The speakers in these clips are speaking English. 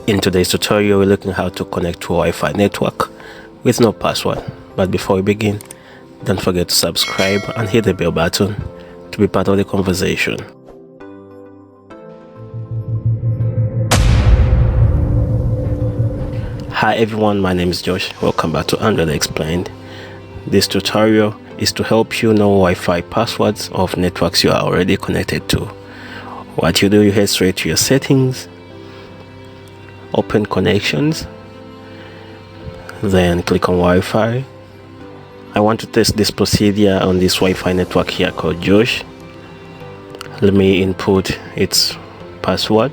In today's tutorial, we're looking how to connect to a Wi-Fi network with no password. But before we begin, don't forget to subscribe and hit the bell button to be part of the conversation. Hi everyone, my name is Josh. Welcome back to Android Explained. This tutorial is to help you know Wi-Fi passwords of networks you are already connected to. What you do, you head straight to your settings, open connections, then click on Wi-Fi. I want to test this procedure on this Wi-Fi network here called Josh. Let me input its password.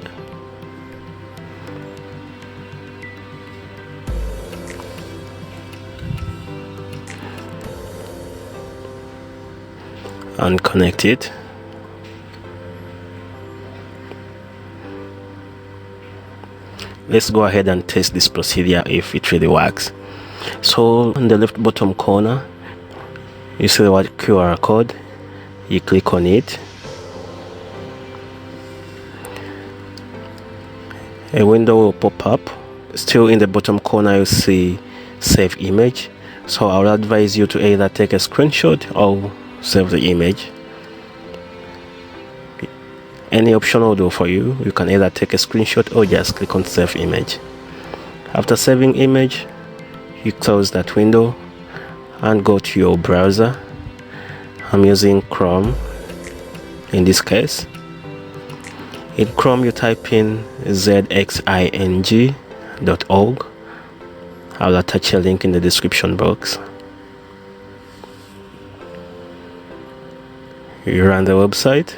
And connect it. Let's go ahead and test this procedure if it really works. So in the left bottom corner, you see the word QR code. You click on it. A window will pop up. Still in the bottom corner, you see save image. So I would advise you to either take a screenshot or save the image. Any option will do for you. You can either take a screenshot or just click on save image. After saving image, you close that window and go to your browser. I'm using Chrome in this case. In Chrome, you type in zxing.org. I'll attach a link in the description box. You run the website.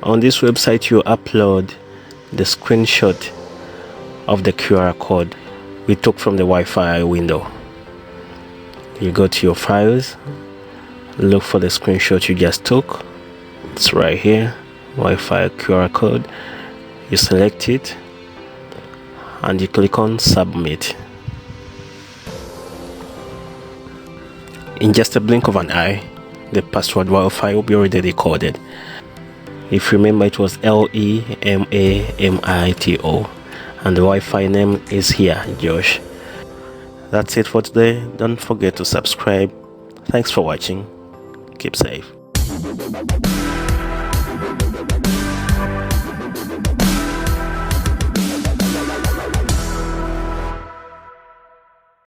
On this website, you upload the screenshot of the QR code we took from the Wi-Fi window. You go to your files, look for the screenshot you just took. It's right here, Wi-Fi QR code. You select it and you click on submit. In just a blink of an eye, the password Wi-Fi will be already recorded. If you remember, it was LEMAMITO, and the Wi-Fi name is here, Josh. That's it for today. Don't forget to subscribe. Thanks for watching. Keep safe.